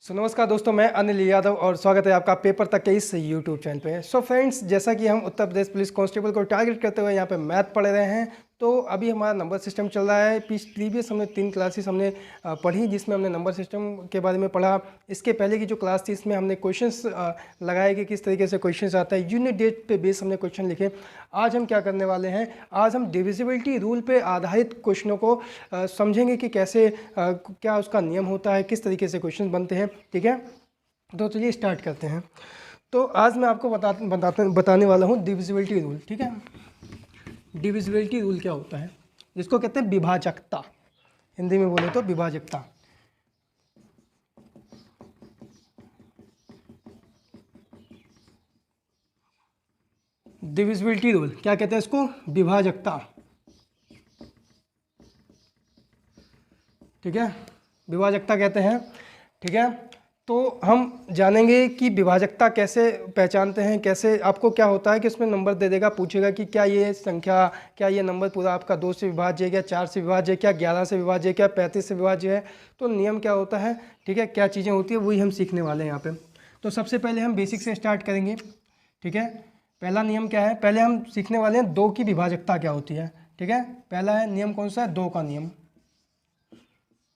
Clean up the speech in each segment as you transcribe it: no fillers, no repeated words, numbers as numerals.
नमस्कार दोस्तों, मैं अनिल यादव और स्वागत है आपका पेपर तक के इस यूट्यूब चैनल पे। सो फ्रेंड्स, जैसा कि हम उत्तर प्रदेश पुलिस कांस्टेबल को टारगेट करते हुए यहाँ पे मैथ पढ़ रहे हैं, तो अभी हमारा नंबर सिस्टम चल रहा है। प्रीवियस हमने 3 क्लासेस हमने पढ़ी, जिसमें हमने नंबर सिस्टम के बारे में पढ़ा। इसके पहले की जो क्लास थी, इसमें हमने क्वेश्चंस लगाए कि किस तरीके से क्वेश्चंस आता है, यूनिट डेट पे बेस हमने क्वेश्चन लिखे। आज हम क्या करने वाले हैं, आज हम डिविजिबिलिटी रूल पे आधारित क्वेश्चनों को समझेंगे कि कैसे क्या उसका नियम होता है, किस तरीके से क्वेश्चन बनते हैं। ठीक है, तो चलिए स्टार्ट करते हैं। तो आज मैं आपको बताने वाला हूँ डिविजिबिलिटी रूल। ठीक है, डिविजिबिलिटी रूल क्या होता है, जिसको कहते हैं विभाजकता, हिंदी में बोले तो विभाजकता। डिविजिबिलिटी रूल क्या कहते हैं, इसको विभाजकता। ठीक है, विभाजकता कहते हैं। ठीक है, तो हम जानेंगे कि विभाजकता कैसे पहचानते हैं, कैसे आपको क्या होता है कि उसमें नंबर दे देगा, पूछेगा कि क्या ये संख्या, क्या ये नंबर पूरा आपका 2 से विभाज्य है, क्या 4 से विभाज्य है, क्या 11 से विभाज्य है, क्या 35 से विभाज्य है। तो नियम क्या होता है, ठीक है, क्या चीज़ें होती है, वही हम सीखने वाले हैं यहाँ पे। तो सबसे पहले हम बेसिक से स्टार्ट करेंगे। ठीक है, पहला नियम क्या है, पहले हम सीखने वाले हैं 2 की विभाजकता क्या होती है। ठीक है, पहला है नियम कौन सा है, 2 का नियम।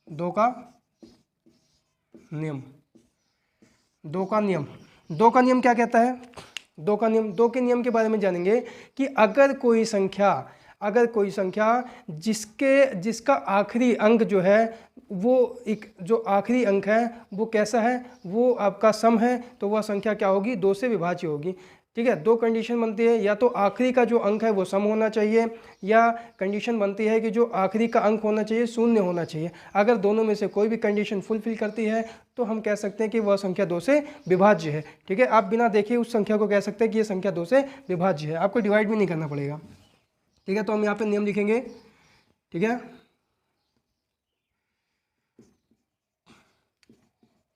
2 का नियम, 2 का नियम। 2 का नियम क्या कहता है, 2 का नियम, 2 के नियम के बारे में जानेंगे कि अगर कोई संख्या जिसका आखिरी अंक जो है वो एक जो आखिरी अंक है वो कैसा है, वो आपका सम है, तो वह संख्या क्या होगी, 2 से विभाज्य होगी। ठीक है, 2 कंडीशन बनती है, या तो आखिरी का जो अंक है वो सम होना चाहिए, या कंडीशन बनती है कि जो आखिरी का अंक होना चाहिए शून्य होना चाहिए। अगर दोनों में से कोई भी कंडीशन फुलफिल करती है तो हम कह सकते हैं कि वह संख्या 2 से विभाज्य है। ठीक है, आप बिना देखे उस संख्या को कह सकते हैं कि यह संख्या 2 से विभाज्य है, आपको डिवाइड भी नहीं करना पड़ेगा। ठीक है, तो हम यहाँ पे नियम लिखेंगे। ठीक है,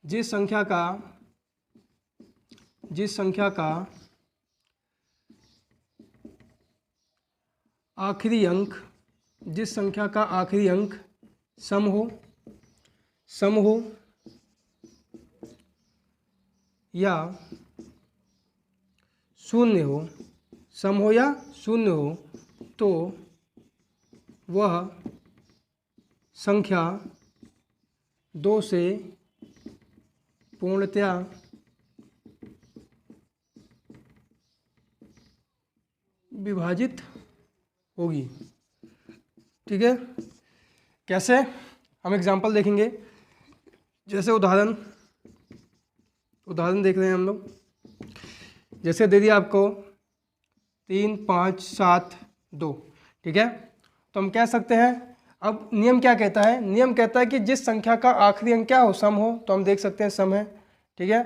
जिस संख्या का आखिरी अंक, जिस संख्या का आखिरी अंक सम हो या शून्य हो, सम हो या शून्य हो, तो वह संख्या 2 से पूर्णतया विभाजित होगी। ठीक है, कैसे, हम एग्जांपल देखेंगे। जैसे उदाहरण देख रहे हैं हम लोग। जैसे दे दिया आपको 3, 5, 7, 2। ठीक है, तो हम कह सकते हैं, अब नियम क्या कहता है, नियम कहता है कि जिस संख्या का आखिरी अंक क्या हो, सम हो, तो हम देख सकते हैं सम है। ठीक है,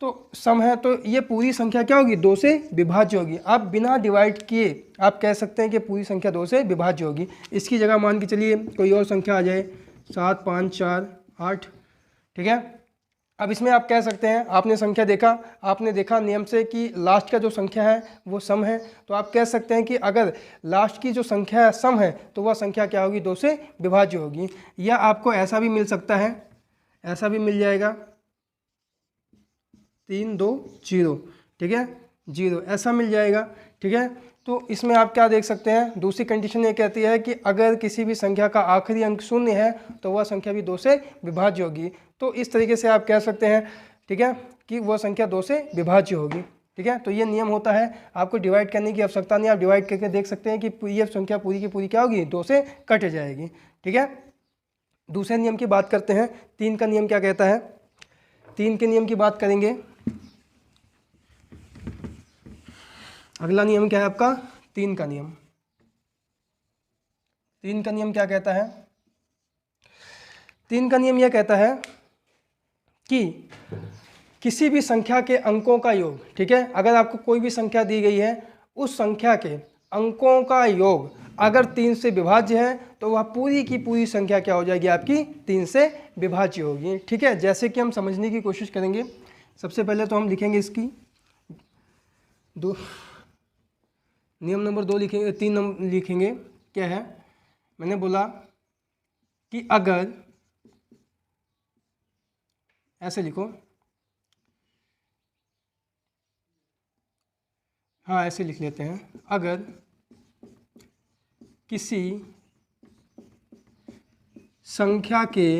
तो सम है तो ये पूरी संख्या क्या होगी, 2 से विभाज्य होगी। आप बिना डिवाइड किए आप कह सकते हैं कि पूरी संख्या 2 से विभाज्य होगी। इसकी जगह मान के चलिए कोई और संख्या आ जाए, 7, 5, 4, 8। ठीक है, अब इसमें आप कह सकते हैं, आपने देखा नियम से कि लास्ट का जो संख्या है वो सम है, तो आप कह सकते हैं कि अगर लास्ट की जो संख्या है सम है तो वह संख्या क्या होगी, 2 से विभाज्य होगी। या आपको ऐसा भी मिल सकता है, ऐसा भी मिल जाएगा 3, 2, 0। ठीक है, 0 ऐसा मिल जाएगा। ठीक है, तो इसमें आप क्या देख सकते हैं, दूसरी कंडीशन ये कहती है कि अगर किसी भी संख्या का आखिरी अंक शून्य है तो वह संख्या भी 2 से विभाज्य होगी। तो इस तरीके से आप कह सकते हैं, ठीक है, कि वह संख्या 2 से विभाज्य होगी। ठीक है, तो ये नियम होता है, आपको डिवाइड करने की आवश्यकता नहीं, आप डिवाइड करके देख सकते हैं कि ये संख्या पूरी की पूरी क्या होगी, 2 से कट जाएगी। ठीक है, दूसरे नियम की बात करते हैं। 3 का नियम क्या कहता है, 3 के नियम की बात करेंगे। अगला नियम क्या है आपका, 3 का नियम। 3 का नियम क्या कहता है, 3 का नियम यह कहता है कि किसी भी संख्या के अंकों का योग, ठीक है, अगर आपको कोई भी संख्या दी गई है, उस संख्या के अंकों का योग अगर 3 से विभाज्य है तो वह पूरी की पूरी संख्या क्या हो जाएगी, आपकी 3 से विभाज्य होगी। ठीक है, जैसे कि हम समझने की कोशिश करेंगे। सबसे पहले तो हम लिखेंगे इसकी नियम नंबर 2 लिखेंगे, 3 लिखेंगे। क्या है, मैंने बोला कि अगर ऐसे लिखो, हाँ ऐसे लिख लेते हैं। अगर किसी संख्या के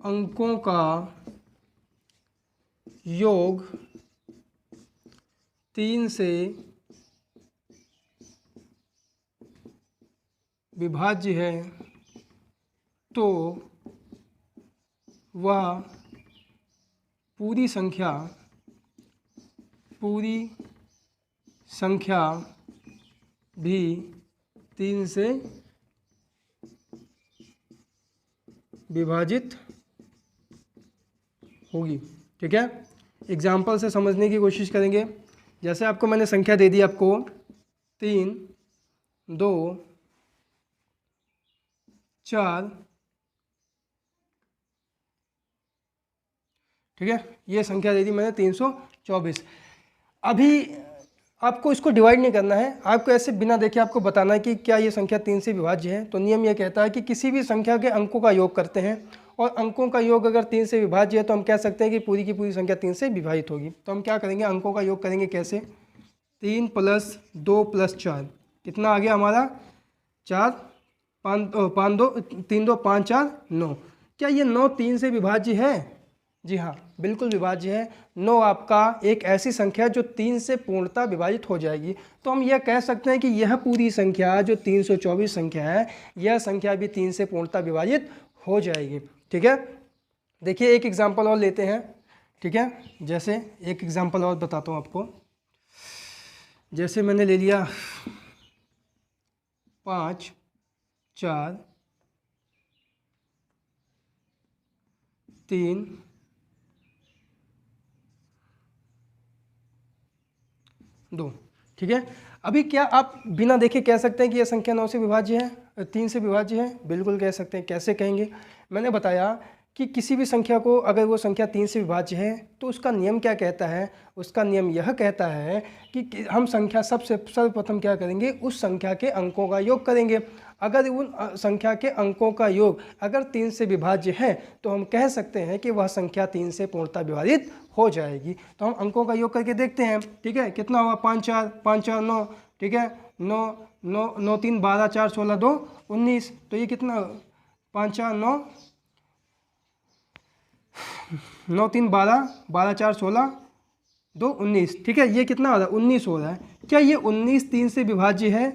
अंकों का योग 3 से विभाज्य है तो वह पूरी संख्या भी 3 से विभाजित होगी। ठीक है, एग्जाम्पल से समझने की कोशिश करेंगे। जैसे आपको मैंने संख्या दे दी, आपको 3, 2, 4, ठीक है, ये संख्या दे दी मैंने 324। अभी आपको इसको डिवाइड नहीं करना है, आपको ऐसे बिना देखे आपको बताना है कि क्या ये संख्या 3 से विभाज्य है। तो नियम ये कहता है कि किसी भी संख्या के अंकों का योग करते हैं और अंकों का योग अगर 3 से विभाज्य है तो हम कह सकते हैं कि पूरी की पूरी संख्या 3 से विभाजित होगी। तो हम क्या करेंगे, अंकों का योग करेंगे कैसे, 3 + 2 + 4 कितना आ गया हमारा, 4, 5 2 3 2 5 4 9। क्या ये 9 3 से विभाज्य है? जी हाँ, बिल्कुल विभाज्य है। 9 आपका एक ऐसी संख्या है जो 3 से पूर्णतः विभाजित हो जाएगी। तो हम यह कह सकते हैं कि यह पूरी संख्या जो 324 संख्या है, यह संख्या भी 3 से पूर्णतः विभाजित हो जाएगी। ठीक है, देखिए एक एग्जांपल और लेते हैं। ठीक है, जैसे एक एग्जांपल और बताता हूँ आपको। जैसे मैंने ले लिया 5 4 3 2। ठीक है, अभी क्या आप बिना देखे कह सकते हैं कि यह संख्या 9 से विभाज्य है, 3 से विभाज्य है? बिल्कुल कह सकते हैं। कैसे कहेंगे, मैंने बताया कि किसी भी संख्या को अगर वो संख्या 3 से विभाज्य है तो उसका नियम क्या कहता है, उसका नियम यह कहता है कि हम संख्या सर्वप्रथम क्या करेंगे, उस संख्या के अंकों का योग करेंगे। अगर उन संख्या के अंकों का योग अगर 3 से विभाज्य है तो हम कह सकते हैं कि वह संख्या 3 से पूर्णतः विभाजित हो जाएगी। तो हम अंकों का योग करके देखते हैं। ठीक है, कितना हुआ, 5 4 9। ठीक है, 9 9 9 3 12 4 16 2 19। तो ये कितना, 5 4 9 9 3 12 12 4 16 2 19। ठीक है, ये कितना हो रहा है, 19 हो रहा है। क्या ये 19 3 से विभाज्य है?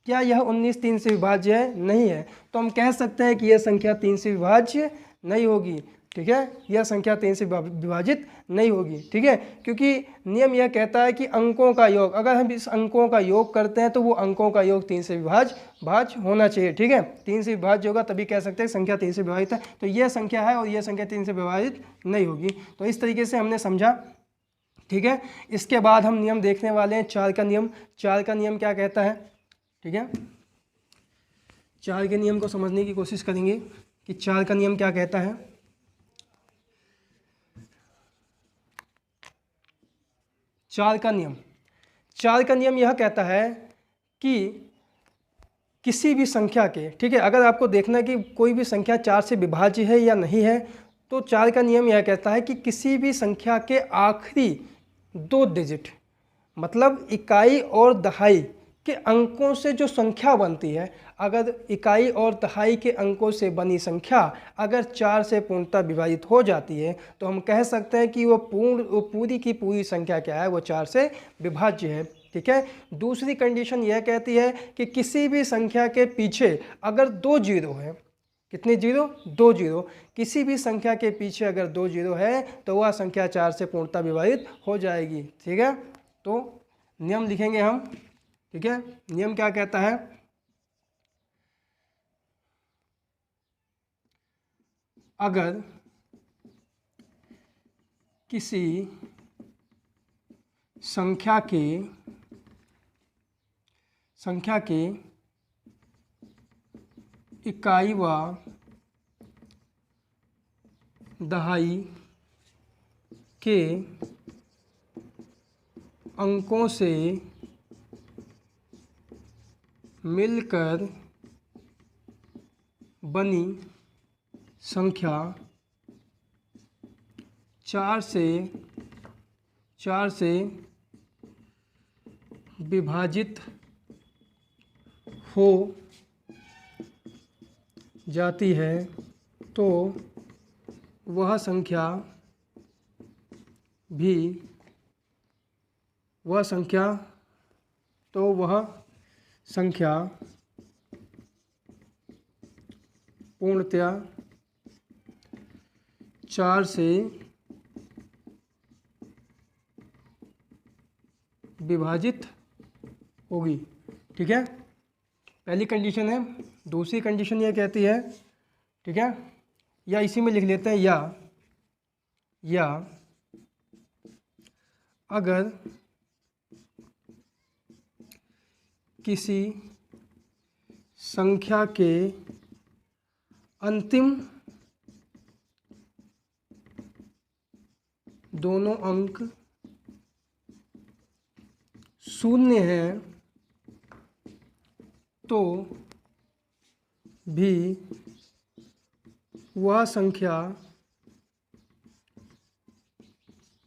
क्या यह 19 3 से विभाज्य है? नहीं है। तो हम कह सकते हैं कि यह संख्या 3 से विभाज्य नहीं होगी। ठीक है, यह संख्या 3 से विभाजित नहीं होगी। ठीक है, क्योंकि नियम यह कहता है कि अंकों का योग, अगर हम इस अंकों का योग करते हैं तो वो अंकों का योग 3 से भाज्य होना चाहिए। ठीक है, 3 से विभाज्य होगा तभी कह सकते हैं संख्या 3 से विभाजित है। तो यह संख्या है और यह संख्या 3 से विभाजित नहीं होगी। तो इस तरीके से हमने समझा। ठीक है, इसके बाद हम नियम देखने वाले हैं 4 का नियम। 4 का नियम क्या कहता है? ठीक है, 4 के नियम को समझने की कोशिश करेंगे कि 4 का नियम क्या कहता है। 4 का नियम यह कहता है कि किसी भी संख्या के, ठीक है, अगर आपको देखना है कि कोई भी संख्या 4 से विभाज्य है या नहीं है, तो 4 का नियम यह कहता है कि किसी भी संख्या के आखिरी 2 डिजिट, मतलब इकाई और दहाई के अंकों से जो संख्या बनती है, अगर इकाई और दहाई के अंकों से बनी संख्या अगर 4 से पूर्णतः विभाजित हो जाती है तो हम कह सकते हैं कि वो पूरी की पूरी संख्या क्या है, वो 4 से विभाज्य है। ठीक है, दूसरी कंडीशन यह कहती है कि किसी भी संख्या के पीछे अगर 2 जीरो है, कितने जीरो, 2 जीरो, किसी भी संख्या के पीछे अगर 2 जीरो है तो वह संख्या 4 से पूर्णतः विभाजित हो जाएगी। ठीक है, तो नियम लिखेंगे हम। ठीक है, नियम क्या कहता है, अगर किसी संख्या के इकाई व दहाई के अंकों से मिलकर बनी संख्या 4 से विभाजित हो जाती है तो वह संख्या पूर्णतया 4 से विभाजित होगी। ठीक है, पहली कंडीशन है। दूसरी कंडीशन यह कहती है, ठीक है, या इसी में लिख लेते हैं, या अगर किसी संख्या के अंतिम दोनों अंक शून्य हैं तो भी वह संख्या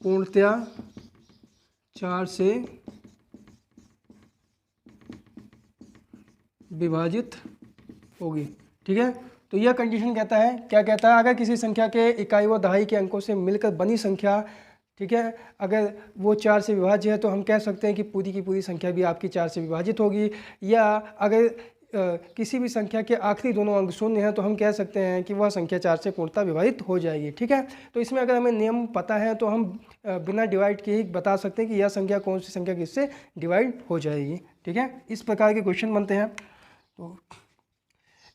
पूर्णतया 4 से विभाजित होगी। ठीक है, तो यह कंडीशन कहता है, क्या कहता है, अगर किसी संख्या के इकाई व दहाई के अंकों से मिलकर बनी संख्या, ठीक है, अगर वो 4 से विभाज्य है तो हम कह सकते हैं कि पूरी की पूरी संख्या भी आपकी 4 से विभाजित होगी। या अगर किसी भी संख्या के आखिरी दोनों अंक शून्य हैं तो हम कह सकते हैं कि वह संख्या 4 से पूर्णतः विभाजित हो जाएगी। ठीक है, तो इसमें अगर हमें नियम पता है तो हम बिना डिवाइड के ही बता सकते हैं कि यह संख्या कौन सी संख्या किससे डिवाइड हो जाएगी। ठीक है, इस प्रकार के क्वेश्चन बनते हैं। तो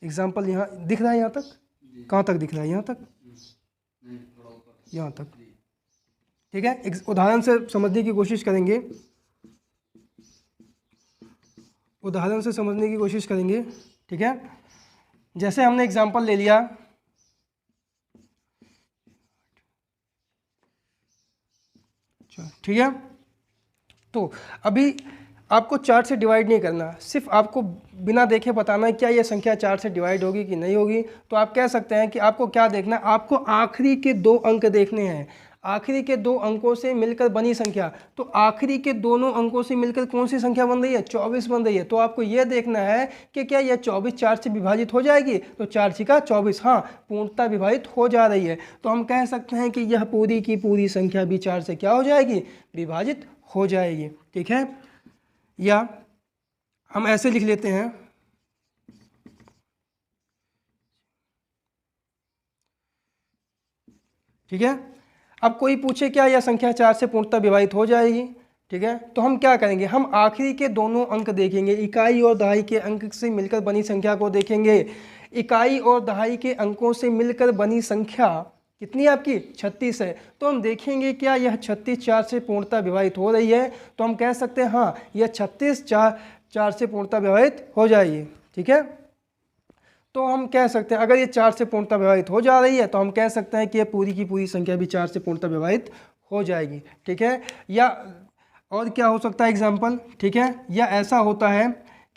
एग्जाम्पल यहाँ दिख रहा है, यहाँ तक कहाँ तक दिख रहा है, यहाँ तक, यहाँ तक। ठीक है, एक उदाहरण से समझने की कोशिश करेंगे, ठीक है, जैसे हमने एग्जाम्पल ले लिया, ठीक है, तो अभी आपको 4 से डिवाइड नहीं करना, सिर्फ आपको बिना देखे बताना है क्या यह संख्या 4 से डिवाइड होगी कि नहीं होगी। तो आप कह सकते हैं कि आपको क्या देखना है, आपको आखिरी के 2 अंक देखने हैं, आखिरी के 2 अंकों से मिलकर बनी संख्या। तो आखिरी के दोनों अंकों से मिलकर कौन सी संख्या बन रही है, 24 बन रही है। तो आपको यह देखना है कि क्या यह 24 4 से विभाजित हो जाएगी। तो 4 छिका 24, हाँ, पूर्णतः विभाजित हो जा रही है। तो हम कह सकते हैं कि यह पूरी की पूरी संख्या भी 4 से क्या हो जाएगी, विभाजित हो जाएगी। ठीक है, या हम ऐसे लिख लेते हैं, ठीक है, अब कोई पूछे क्या यह संख्या 4 से पूर्णतः विभाजित हो जाएगी। ठीक है, तो हम क्या करेंगे, हम आखिरी के दोनों अंक देखेंगे, इकाई और दहाई के अंक से मिलकर बनी संख्या को देखेंगे। इकाई और दहाई के अंकों से मिलकर बनी संख्या कितनी आपकी 36 है। तो हम देखेंगे क्या यह 36 4 से पूर्णतः विभाजित हो रही है। तो हम कह सकते हैं हाँ, यह 36 4 से पूर्णतः विभाजित हो जाएगी। ठीक है, तो हम कह सकते हैं अगर ये 4 से पूर्णतः विभाजित हो जा रही है तो हम कह सकते हैं कि ये पूरी की पूरी संख्या भी 4 से पूर्णतः विभाजित हो जाएगी। ठीक है, या और क्या हो सकता है एग्जाम्पल, ठीक है, या ऐसा होता है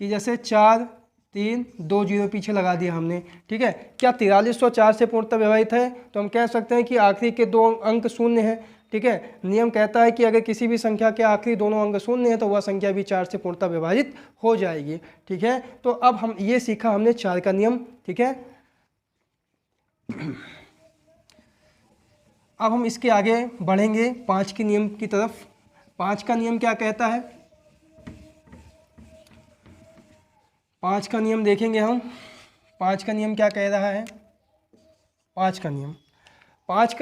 कि जैसे 4 3 2 0 पीछे लगा दिया हमने। ठीक है, क्या 4304 से पूर्णतः विभाजित है। तो हम कह सकते हैं कि आखिरी के 2 अंक शून्य है। ठीक है, नियम कहता है कि अगर किसी भी संख्या के आखिरी दोनों अंक शून्य है तो वह संख्या भी 4 से पूर्णतः विभाजित हो जाएगी। ठीक है, तो अब हम ये सीखा हमने 4 का नियम। ठीक है, अब हम इसके आगे बढ़ेंगे 5 के नियम की तरफ। 5 का नियम क्या कहता है, 5 का नियम देखेंगे हम। 5 का नियम क्या कह रहा है, 5 का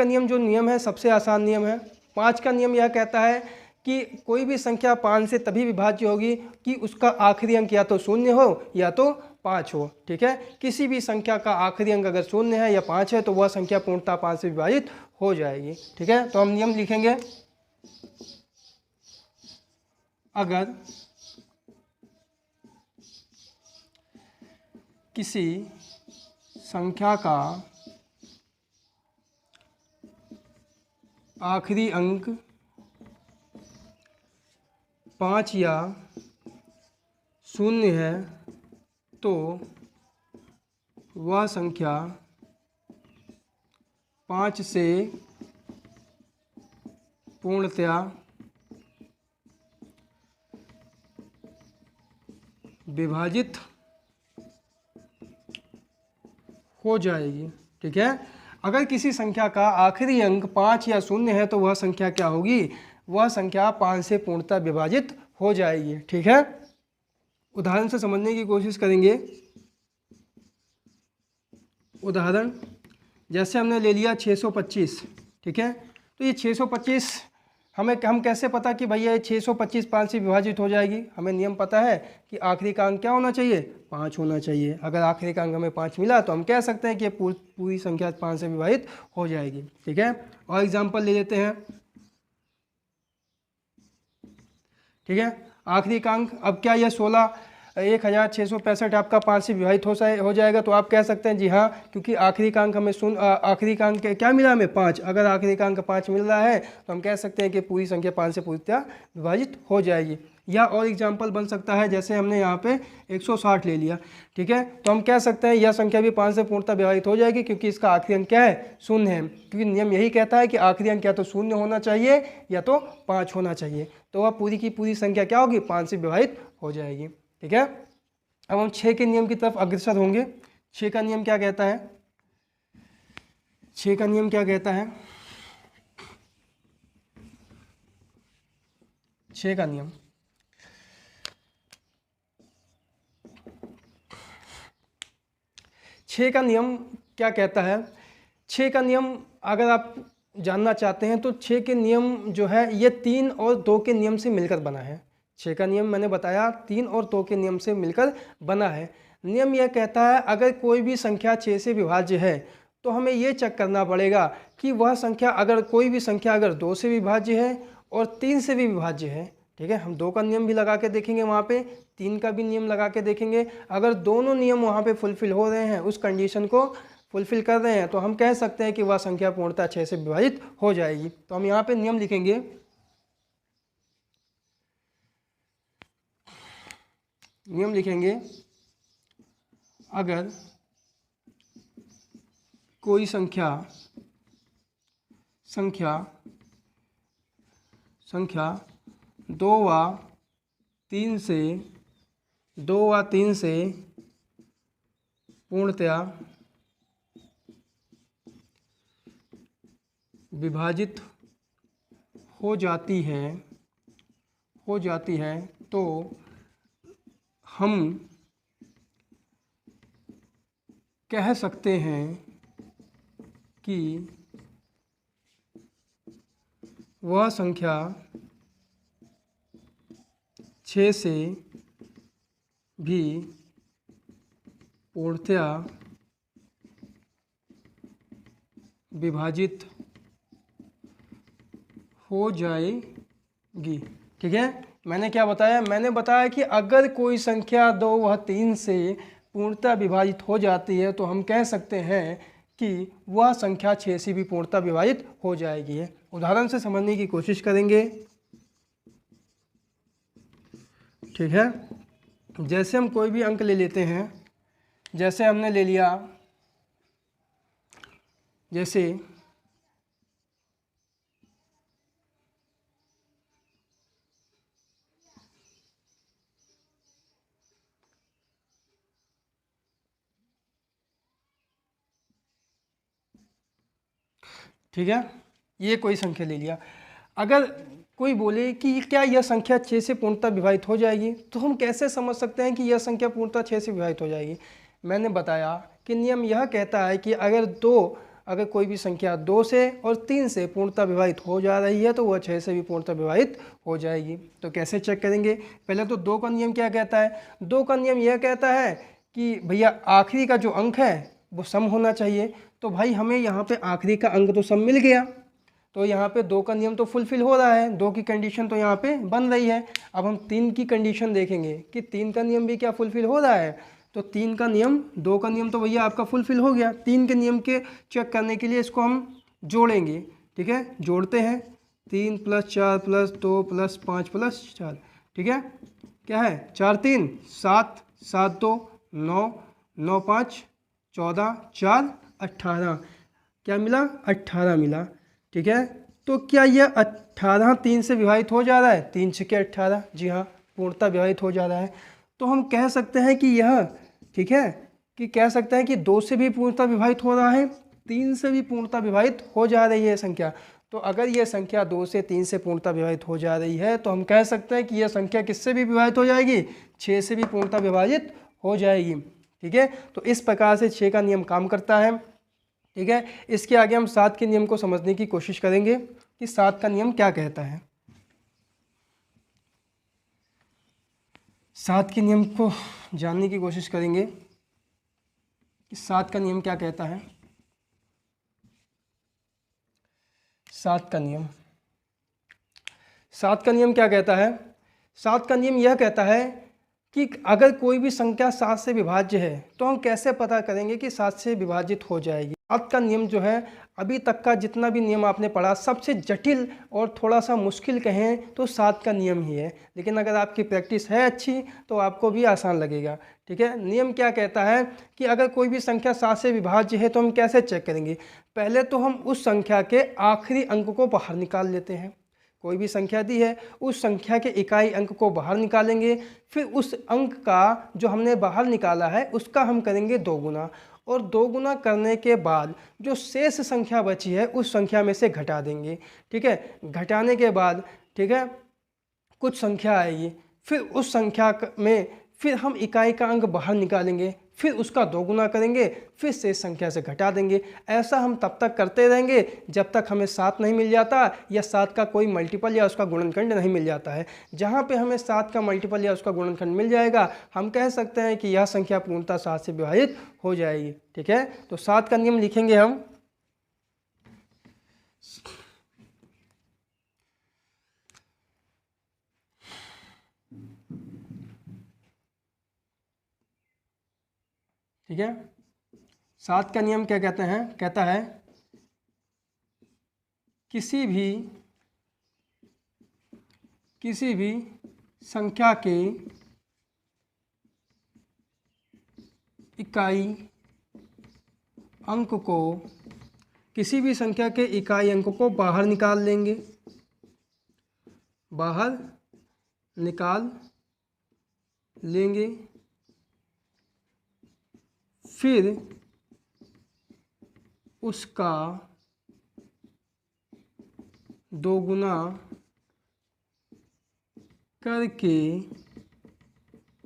नियम जो नियम है सबसे आसान नियम है। 5 का नियम यह कहता है कि कोई भी संख्या 5 से तभी विभाज्य होगी कि उसका आखिरी अंक या तो 0 हो या तो 5 हो। ठीक है, किसी भी संख्या का आखिरी अंक अगर 0 है या 5 है तो वह संख्या पूर्णतः 5 से विभाजित हो जाएगी। ठीक है, तो हम नियम लिखेंगे, अगर किसी संख्या का आखिरी अंक 5 या 0 है तो वह संख्या 5 से पूर्णतया विभाजित हो जाएगी। ठीक है, अगर किसी संख्या का आखिरी अंक 5 या 0 है तो वह संख्या क्या होगी, वह संख्या 5 से पूर्णतः विभाजित हो जाएगी। ठीक है, उदाहरण से समझने की कोशिश करेंगे। उदाहरण जैसे हमने ले लिया 625। ठीक है, तो ये 625 हम कैसे पता कि भैया ये 625 5 से विभाजित हो जाएगी। हमें नियम पता है कि आखिरी का अंक क्या होना चाहिए, 5 होना चाहिए। अगर आखिरी का अंक हमें 5 मिला तो हम कह सकते हैं कि पूरी संख्या 5 से विभाजित हो जाएगी। ठीक है, और एग्जाम्पल ले लेते हैं। ठीक है, आखिरी का अंक अब क्या, यह 16,1665 आपका 5 से विभाजित हो जाएगा। तो आप कह सकते हैं जी हाँ, क्योंकि आखिरी का अंक हमें आखिरी का अंक क्या मिला हमें, 5। अगर आखिरी का अंक 5 मिल रहा है तो हम कह सकते हैं कि पूरी संख्या 5 से पूर्णतः विभाजित हो जाएगी। या और एग्जाम्पल बन सकता है, जैसे हमने यहाँ पे 160 ले लिया। ठीक है, तो हम कह सकते हैं यह संख्या भी 5 से पूर्णतः विभाजित हो जाएगी, क्योंकि इसका आखिरी अंक क्या है, 0 है। क्योंकि नियम यही कहता है कि आखिरी अंक या तो 0 होना चाहिए या तो 5 होना चाहिए। तो वह पूरी की पूरी संख्या क्या होगी, 5 से विभाजित हो जाएगी। ठीक है, अब हम 6 के नियम की तरफ अग्रसर होंगे। 6 का नियम क्या कहता है, 6 का नियम क्या कहता है, 6 का नियम, छः का नियम क्या कहता है। 6 का नियम अगर आप जानना चाहते हैं तो 6 के नियम जो है ये 3 और 2 के नियम से मिलकर बना है। 6 का नियम मैंने बताया 3 और 2 के नियम से मिलकर बना है। नियम यह कहता है अगर कोई भी संख्या 6 से विभाज्य है तो हमें ये चेक करना पड़ेगा कि वह संख्या, अगर कोई भी संख्या अगर 2 से विभाज्य है और 3 से भी विभाज्य है। ठीक है, हम 2 का नियम भी लगा के देखेंगे, वहाँ पे 3 का भी नियम लगा के देखेंगे। अगर दोनों नियम वहाँ पे फुलफिल हो रहे हैं, उस कंडीशन को फुलफिल कर रहे हैं, तो हम कह सकते हैं कि वह संख्या पूर्णतः 6 से विभाजित हो जाएगी। तो हम यहाँ पे नियम लिखेंगे, नियम लिखेंगे अगर कोई संख्या 2 व 3 से पूर्णतया विभाजित हो जाती है तो हम कह सकते हैं कि वह संख्या 6 से भी पूर्णतया विभाजित हो जाएगी। ठीक है, मैंने क्या बताया, मैंने बताया कि अगर कोई संख्या 2 व 3 से पूर्णतः विभाजित हो जाती है तो हम कह सकते हैं कि वह संख्या 6 से भी पूर्णतः विभाजित हो जाएगी। उदाहरण से समझने की कोशिश करेंगे। ठीक है, जैसे हम कोई भी अंक ले लेते हैं, जैसे हमने ले लिया, जैसे ठीक है, ये कोई संख्या ले लिया। अगर कोई बोले कि क्या यह संख्या 6 से पूर्णतः विभाजित हो जाएगी, तो हम कैसे समझ सकते हैं कि यह संख्या पूर्णतः 6 से विभाजित हो जाएगी। मैंने बताया कि नियम यह कहता है कि अगर कोई भी संख्या 2 से और 3 से पूर्णतः विभाजित हो जा रही है तो वह 6 से भी पूर्णतः विभाजित हो जाएगी। तो कैसे चेक करेंगे, पहले तो 2 का नियम क्या कहता है। 2 का नियम यह कहता है कि भैया आखिरी का जो अंक है वो सम होना चाहिए। तो भाई हमें यहाँ पे आखिरी का अंक तो सम मिल गया, तो यहाँ पे 2 का नियम तो फुलफिल हो रहा है, 2 की कंडीशन तो यहाँ पे बन रही है। अब हम 3 की कंडीशन देखेंगे कि 3 का नियम भी क्या फुलफिल हो रहा है। तो 3 का नियम, 2 का नियम तो भैया आपका फुलफिल हो गया। 3 के नियम के चेक करने के लिए इसको हम जोड़ेंगे। ठीक है, जोड़ते हैं, 3 + 4 + 2 + 5 + 4। ठीक है, क्या है, 4 3 7, 7 2 9, 9 5 14, 4 18। क्या मिला, 18 मिला। ठीक है, तो क्या यह 18 3 से विभाजित हो जा रहा है, 3 छक्के 18, जी हाँ पूर्णतः विभाजित हो जा रहा है। तो हम कह सकते हैं कि यह, ठीक है, कि कह सकते हैं कि 2 से भी पूर्णतः विभाजित हो रहा है, 3 से भी पूर्णतः विभाजित हो जा रही है संख्या। तो अगर यह संख्या 2 से 3 से पूर्णतः विभाजित हो जा रही है तो हम कह सकते हैं कि यह संख्या किससे भी विभाजित हो जाएगी, 6 से भी पूर्णतः विभाजित हो जाएगी। ठीक है, तो इस प्रकार से 6 का नियम काम करता है। ठीक है, इसके आगे हम 7 के नियम को समझने की कोशिश करेंगे कि 7 का नियम क्या कहता है। 7 के नियम को जानने की कोशिश करेंगे कि 7 का नियम क्या कहता है। 7 का नियम, 7 का नियम क्या कहता है। 7 का नियम यह कहता है कि अगर कोई भी संख्या 7 से विभाज्य है तो हम कैसे पता करेंगे कि 7 से विभाजित हो जाएगी। 7 का नियम जो है, अभी तक का जितना भी नियम आपने पढ़ा सबसे जटिल और थोड़ा सा मुश्किल कहें तो 7 का नियम ही है, लेकिन अगर आपकी प्रैक्टिस है अच्छी तो आपको भी आसान लगेगा। ठीक है, नियम क्या कहता है कि अगर कोई भी संख्या 7 से विभाज्य है तो हम कैसे चेक करेंगे। पहले तो हम उस संख्या के आखिरी अंक को बाहर निकाल लेते हैं। कोई भी संख्या दी है, उस संख्या के इकाई अंक को बाहर निकालेंगे, फिर उस अंक का जो हमने बाहर निकाला है उसका हम करेंगे 2 गुना, और 2 गुना करने के बाद जो शेष संख्या बची है उस संख्या में से घटा देंगे। ठीक है, घटाने के बाद, ठीक है, कुछ संख्या आएगी, फिर उस संख्या में फिर हम इकाई का अंक बाहर निकालेंगे, फिर उसका 2 गुना करेंगे, फिर शेष संख्या से घटा देंगे। ऐसा हम तब तक करते रहेंगे जब तक हमें 7 नहीं मिल जाता या 7 का कोई मल्टीपल या उसका गुणनखंड नहीं मिल जाता है। जहाँ पे हमें 7 का मल्टीपल या उसका गुणनखंड मिल जाएगा हम कह सकते हैं कि यह संख्या पूर्णतः 7 से विभाजित हो जाएगी। ठीक है, तो 7 का नियम लिखेंगे हम। ठीक है, 7 का नियम क्या कहते हैं, कहता है किसी भी संख्या के इकाई अंक को, किसी भी संख्या के इकाई अंक को बाहर निकाल लेंगे, बाहर निकाल लेंगे, फिर उसका 2 गुना करके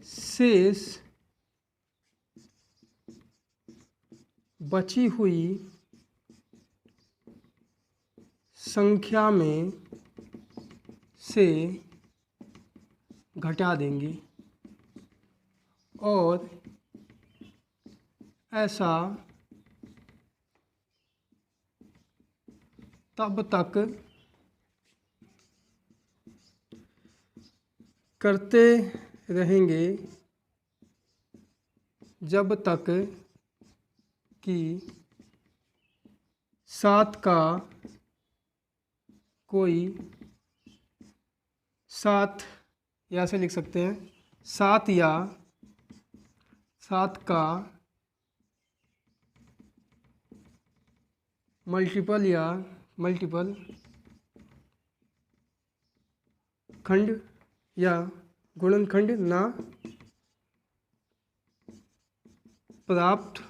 शेष बची हुई संख्या में से घटा देंगे, और ऐसा तब तक करते रहेंगे जब तक कि 7 का कोई 7, या से लिख सकते हैं 7 या 7 का मल्टीपल या मल्टीपल खंड या गुणनखंड ना प्राप्त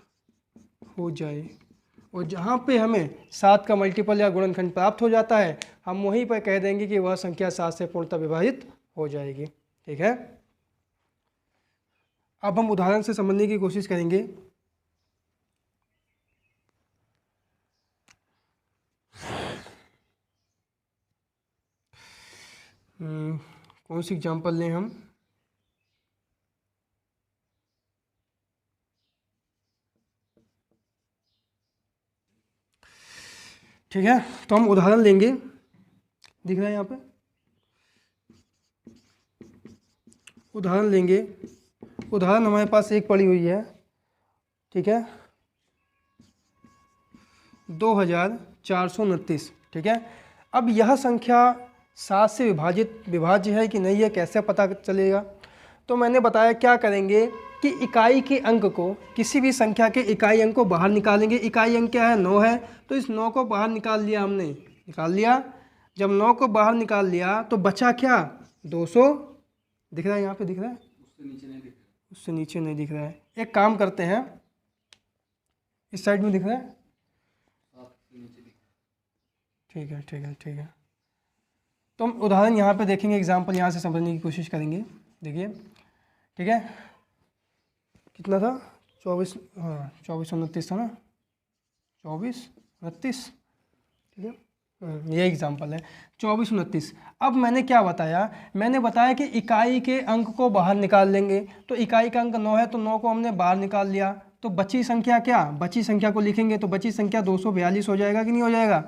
हो जाए। और जहाँ पे हमें 7 का मल्टीपल या गुणनखंड प्राप्त हो जाता है हम वहीं पर कह देंगे कि वह संख्या 7 से पूर्णतः विभाजित हो जाएगी। ठीक है, अब हम उदाहरण से समझने की कोशिश करेंगे। कौन सी एग्जाम्पल लें हम। ठीक है, तो हम उदाहरण लेंगे, दिख रहा है यहाँ पे, उदाहरण लेंगे। उदाहरण हमारे पास एक पड़ी हुई है। ठीक है, 2429। ठीक है, अब यह संख्या 7 से विभाज्य है कि नहीं, है कैसे पता चलेगा। तो मैंने बताया क्या करेंगे कि इकाई के अंक को, किसी भी संख्या के इकाई अंक को बाहर निकालेंगे। इकाई अंक क्या है? 9 है, तो इस 9 को बाहर निकाल लिया हमने, निकाल लिया। जब 9 को बाहर निकाल लिया तो बचा क्या? 200। दिख रहा है यहाँ पे? दिख रहा है? उससे नीचे नहीं दिख रहा है। एक काम करते हैं, इस साइड में दिख रहा है? ठीक है ठीक है ठीक है। तो हम उदाहरण यहाँ पे देखेंगे, एग्जाम्पल यहाँ से समझने की कोशिश करेंगे। देखिए, ठीक है, कितना था? 24, हाँ 2429 था ना, 2429, ठीक है, ये एग्जाम्पल है 2429। अब मैंने क्या बताया? मैंने बताया कि इकाई के अंक को बाहर निकाल लेंगे। तो इकाई का अंक 9 है, तो 9 को हमने बाहर निकाल लिया। तो बची संख्या क्या? बची संख्या को लिखेंगे, तो बची संख्या 242 हो जाएगा कि नहीं हो जाएगा?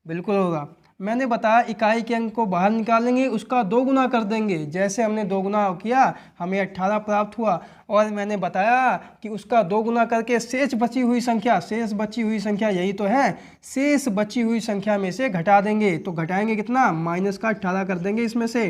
बिल्कुल होगा। मैंने बताया इकाई के अंक को बाहर निकालेंगे, उसका 2 गुना कर देंगे। जैसे हमने 2 गुना किया हमें 18 प्राप्त हुआ, और मैंने बताया कि उसका 2 गुना करके शेष बची हुई संख्या यही तो है, शेष बची हुई संख्या में से घटा देंगे। तो घटाएंगे कितना? माइनस का 18 कर देंगे इसमें से।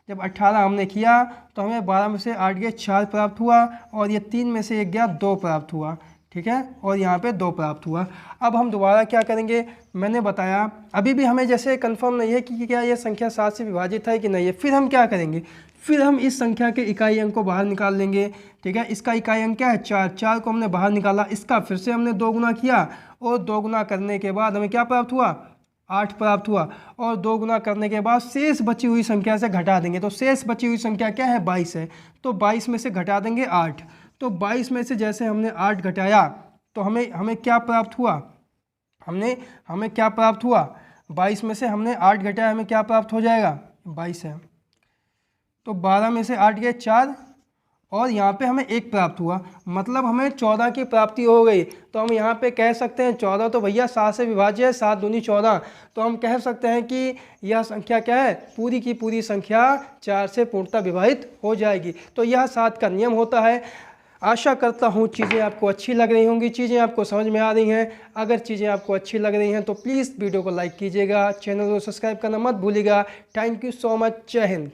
जब 18 हमने किया तो हमें 12 में से 8 गए 4 प्राप्त हुआ, और ये 3 में से 1 गया 2 प्राप्त हुआ, ठीक है, और यहाँ पे 2 प्राप्त हुआ। अब हम दोबारा क्या करेंगे? मैंने बताया अभी भी हमें जैसे कंफर्म नहीं है कि क्या ये संख्या 7 से विभाजित है कि नहीं है। फिर हम क्या करेंगे? फिर हम इस संख्या के इकाई अंक को बाहर निकाल लेंगे, ठीक है। इसका इकाई अंक क्या है? 4। 4 को हमने बाहर निकाला, इसका फिर से हमने 2 गुना किया, और 2 गुना करने के बाद हमें क्या प्राप्त हुआ? 8 प्राप्त हुआ। और 2 गुना करने के बाद शेष बची हुई संख्या से घटा देंगे। तो शेष बची हुई संख्या क्या है? 22 है। तो 22 में से घटा देंगे 8। तो 22 में से जैसे हमने 8 घटाया तो हमें क्या प्राप्त हुआ? हमें क्या प्राप्त हुआ? 22 में से हमने 8 घटाया, हमें क्या प्राप्त हो जाएगा? 22 है। तो 12 में से 8 गए 4, और यहाँ पे हमें 1 प्राप्त हुआ, मतलब हमें 14 की प्राप्ति हो गई। तो हम यहाँ पे कह सकते हैं 14 तो भैया 7 से विभाज्य है, 7 दूनी 14। तो हम कह सकते हैं कि यह संख्या क्या है? पूरी की पूरी संख्या 4 से पूर्णतः विभाजित हो जाएगी। तो यह 7 का नियम होता है। आशा करता हूँ चीज़ें आपको अच्छी लग रही होंगी, चीज़ें आपको समझ में आ रही हैं। अगर चीज़ें आपको अच्छी लग रही हैं तो प्लीज़ वीडियो को लाइक कीजिएगा, चैनल को सब्सक्राइब करना मत भूलिएगा। Thank you so much. जय हिंद।